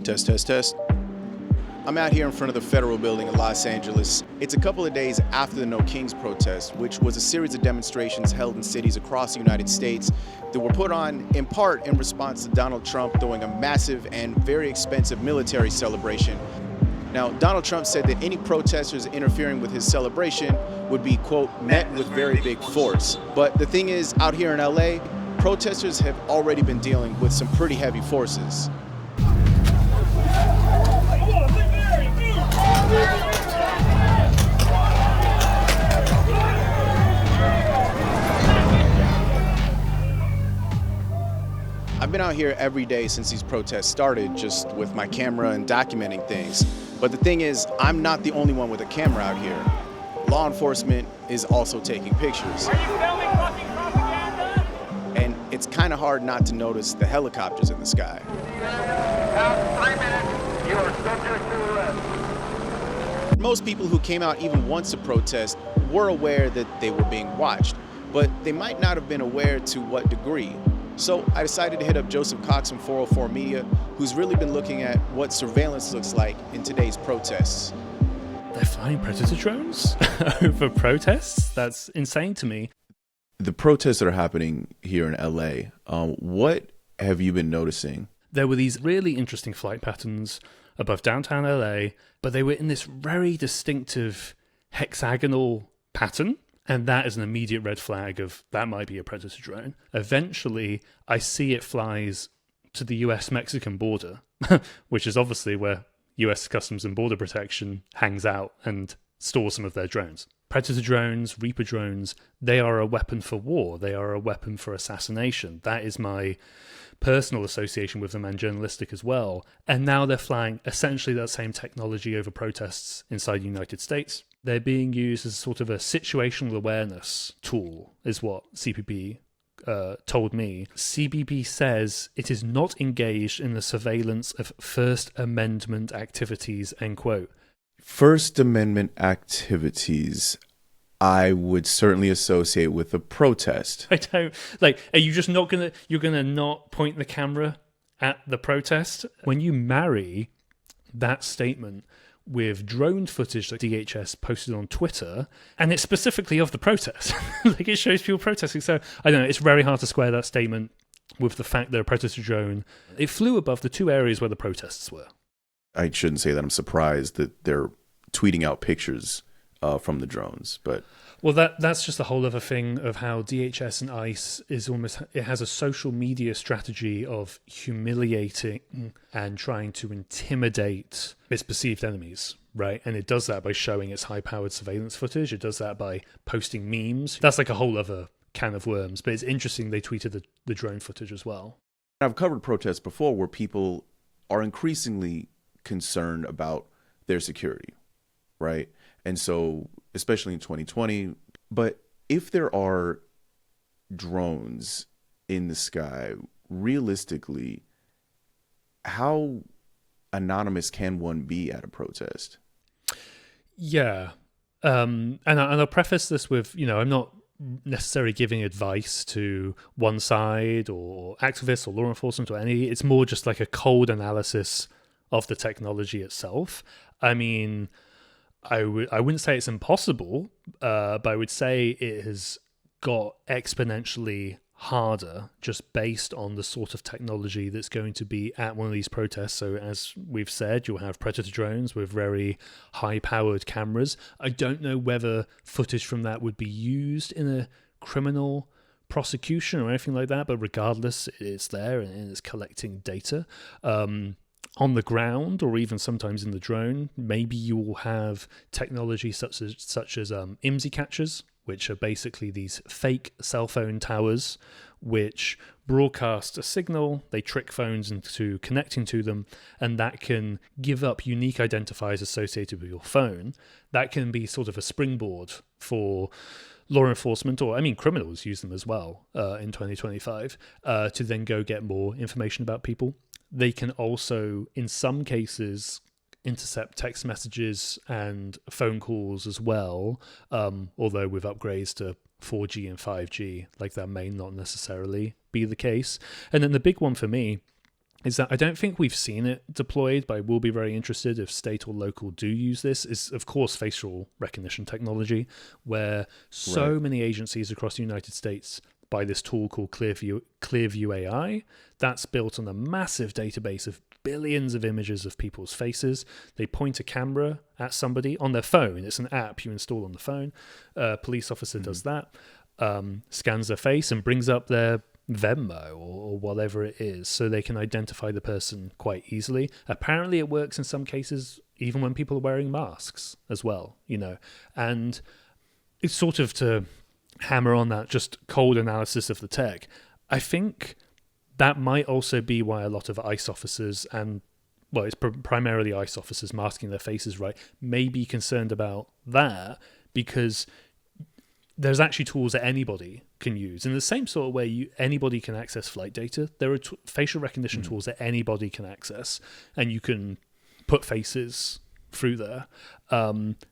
Test, test, test. I'm out here in front of the Federal Building in Los Angeles. It's a couple of days after the No Kings protest, which was a series of demonstrations held in cities across the United States that were put on in part in response to Donald Trump doing a massive and very expensive military celebration. Now, Donald Trump said that any protesters interfering with his celebration would be, quote, met with very big force. But the thing is, out here in LA, protesters have already been dealing with some pretty heavy forces. I've been out here every day since these protests started, just with my camera and documenting things. But the thing is, I'm not the only one with a camera out here. Law enforcement is also taking pictures. Are you filming fucking propaganda? And it's kind of hard not to notice the helicopters in the sky. About 3 minutes, you are subject to arrest. Most people who came out even once to protest were aware that they were being watched, but they might not have been aware to what degree. So I decided to hit up Joseph Cox from 404 Media, who's really been looking at what surveillance looks like in today's protests. They're flying predator drones over protests? That's insane to me. The protests that are happening here in LA, what have you been noticing? There were these really interesting flight patterns above downtown LA, but they were in this very distinctive hexagonal pattern. And that is an immediate red flag of that might be a predator drone. Eventually, I see it flies to the US-Mexican border, which is obviously where US Customs and Border Protection hangs out and stores some of their drones. Predator drones, Reaper drones, they are a weapon for war. They are a weapon for assassination. That is my personal association with them, and journalistic as well. And now they're flying essentially that same technology over protests inside the United States. They're being used as sort of a situational awareness tool, is what CBP told me. CBP says it is not engaged in the surveillance of First Amendment activities, end quote. First Amendment activities, I would certainly associate with a protest. I don't, like, are you just not going to, you're going to not point the camera at the protest? When you marry that statement with drone footage that DHS posted on Twitter, and it's specifically of the protest. Like, it shows people protesting. So, I don't know, it's very hard to square that statement with the fact that a predator drone, it flew above the two areas where the protests were. I shouldn't say that I'm surprised that they're tweeting out pictures from the drones, but... Well, that's just a whole other thing of how DHS and ICE is almost, it has a social media strategy of humiliating and trying to intimidate its perceived enemies, right? And it does that by showing its high-powered surveillance footage. It does that by posting memes. That's like a whole other can of worms, but it's interesting they tweeted the drone footage as well. I've covered protests before where people are increasingly concerned about their security, right? And so, especially in 2020, but if there are drones in the sky, realistically, how anonymous can one be at a protest? Yeah. And I'll preface this with, I'm not necessarily giving advice to one side or activists or law enforcement or any. It's more just like a cold analysis of the technology itself. I mean, I wouldn't say it's impossible, but I would say it has got exponentially harder just based on the sort of technology that's going to be at one of these protests. So as we've said, you'll have predator drones with very high-powered cameras. I don't know whether footage from that would be used in a criminal prosecution or anything like that, but regardless, it's there and it's collecting data. On the ground, or even sometimes in the drone, maybe you will have technology such as IMSI catchers, which are basically these fake cell phone towers which broadcast a signal. They trick phones into connecting to them, and that can give up unique identifiers associated with your phone. That can be sort of a springboard for law enforcement, or criminals use them as well in 2025, to then go get more information about people. They can also, in some cases, intercept text messages and phone calls as well, although with upgrades to 4G and 5G, like that may not necessarily be the case. And then the big one for me is that I don't think we've seen it deployed, but I will be very interested if state or local do use this, is of course facial recognition technology, where so many agencies across the United States buy this tool called Clearview AI. That's built on a massive database of billions of images of people's faces. They point a camera at somebody on their phone. It's an app you install on the phone. A police officer does that, scans their face and brings up their Venmo or whatever it is, so they can identify the person quite easily. Apparently it works in some cases even when people are wearing masks as well, and it's sort of to hammer on that just cold analysis of the tech. I think that might also be why a lot of ICE officers, and well, it's primarily ICE officers masking their faces, right, may be concerned about that, because there's actually tools that anybody can use. In the same sort of way anybody can access flight data, there are facial recognition tools that anybody can access, and you can put faces through there.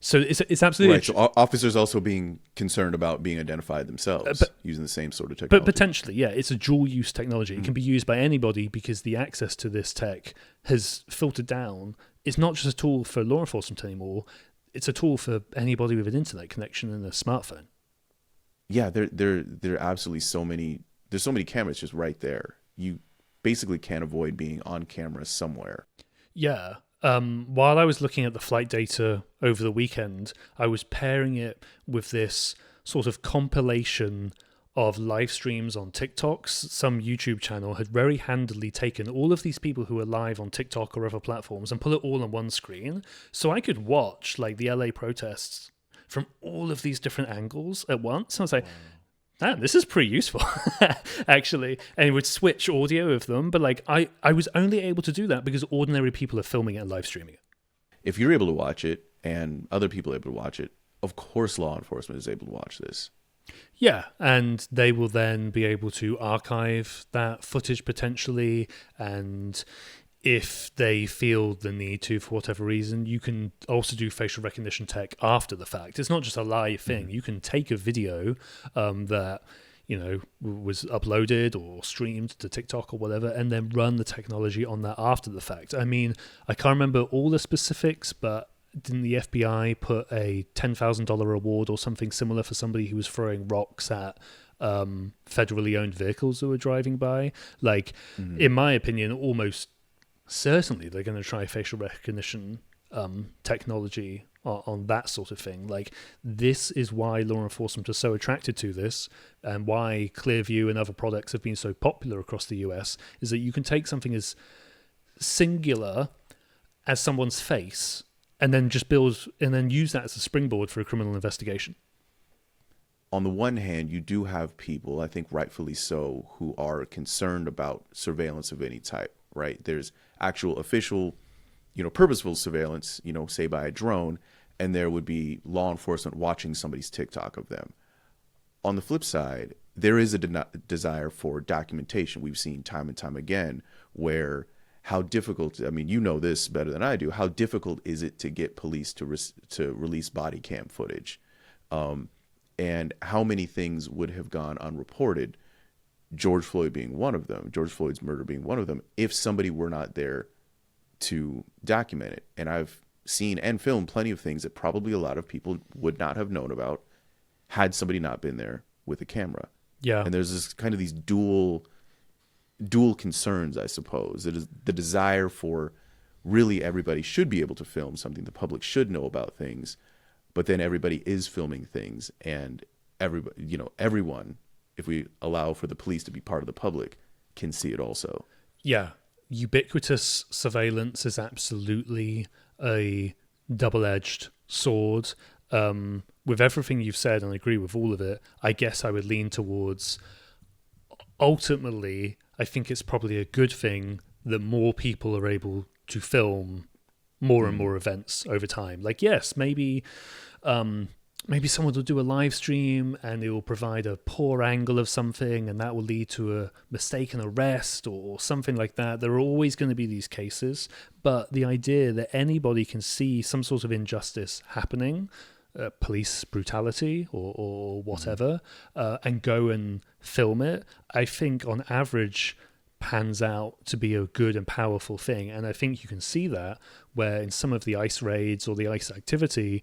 So it's absolutely... Right, so officers also being concerned about being identified themselves using the same sort of technology. But potentially, yeah, it's a dual-use technology. It can be used by anybody because the access to this tech has filtered down. It's not just a tool for law enforcement anymore. It's a tool for anybody with an internet connection and a smartphone. Yeah, there are absolutely so many. There's so many cameras just right there. You basically can't avoid being on camera somewhere. Yeah. While I was looking at the flight data over the weekend, I was pairing it with this sort of compilation of live streams on TikToks. Some YouTube channel had very handily taken all of these people who were live on TikTok or other platforms and put it all on one screen, so I could watch like the LA protests from all of these different angles at once. I was like, damn, this is pretty useful, actually. And it would switch audio of them, but like I was only able to do that because ordinary people are filming it and live streaming it. If you're able to watch it and other people are able to watch it, of course law enforcement is able to watch this. Yeah, and they will then be able to archive that footage potentially, and if they feel the need to, for whatever reason, you can also do facial recognition tech after the fact. It's not just a live thing. You can take a video that was uploaded or streamed to TikTok or whatever, and then run the technology on that after the fact. I mean, I can't remember all the specifics, but didn't the FBI put a $10,000 reward or something similar for somebody who was throwing rocks at federally owned vehicles that were driving by? Like, in my opinion, almost certainly they're going to try facial recognition technology on that sort of thing. Like, this is why law enforcement are so attracted to this, and why Clearview and other products have been so popular across the US, is that you can take something as singular as someone's face and then just build and then use that as a springboard for a criminal investigation. On the one hand, you do have people, I think rightfully so, who are concerned about surveillance of any type, right? There's actual official, purposeful surveillance, say by a drone, and there would be law enforcement watching somebody's TikTok of them. On the flip side, there is a desire for documentation. We've seen time and time again where how difficult, I mean, you know this better than I do, how difficult is it to get police to release body cam footage? And how many things would have gone unreported, George Floyd being one of them, George Floyd's murder being one of them, if somebody were not there to document it. And I've seen and filmed plenty of things that probably a lot of people would not have known about had somebody not been there with a camera. Yeah. And there's this kind of these dual concerns, I suppose. It is the desire for really everybody should be able to film something, the public should know about things, but then everybody is filming things, and everybody, everyone, if we allow for the police to be part of the public, can see it also. Yeah. Ubiquitous surveillance is absolutely a double-edged sword. With everything you've said, and I agree with all of it, I guess I would lean towards, ultimately, I think it's probably a good thing that more people are able to film more and more events over time. Like, yes, maybe someone will do a live stream and it will provide a poor angle of something, and that will lead to a mistaken arrest or something like that. There are always going to be these cases, but the idea that anybody can see some sort of injustice happening, police brutality or whatever, and go and film it, I think on average pans out to be a good and powerful thing. And I think you can see that where in some of the ICE raids or the ICE activity,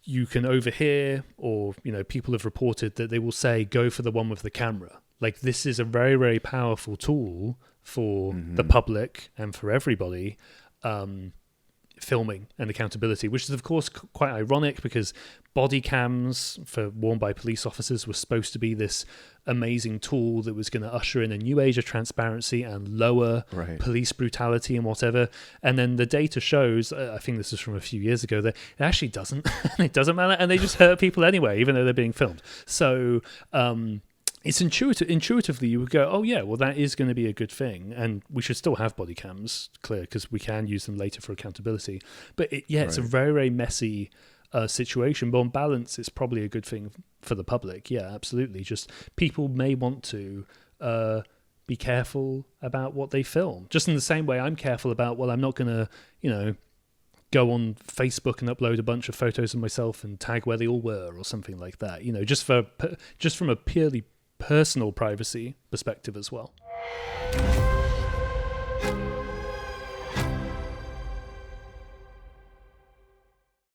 you can overhear, or, you know, people have reported that they will say, go for the one with the camera. Like, this is a very, very powerful tool for the public and for everybody, filming and accountability, which is of course quite ironic because body cams worn by police officers were supposed to be this amazing tool that was going to usher in a new age of transparency and lower police brutality and whatever. And then the data shows, I think this is from a few years ago, that it actually doesn't. It doesn't matter, and they just hurt people anyway, even though they're being filmed. So it's intuitively you would go, oh yeah, well that is going to be a good thing, and we should still have body cams, clear, because we can use them later for accountability. But it's a very, very messy situation, but on balance it's probably a good thing for the public. Yeah, absolutely. Just people may want to be careful about what they film, just in the same way I'm careful about, well, I'm not going to, you know, go on Facebook and upload a bunch of photos of myself and tag where they all were or something like that, you know, just from a purely personal privacy perspective as well.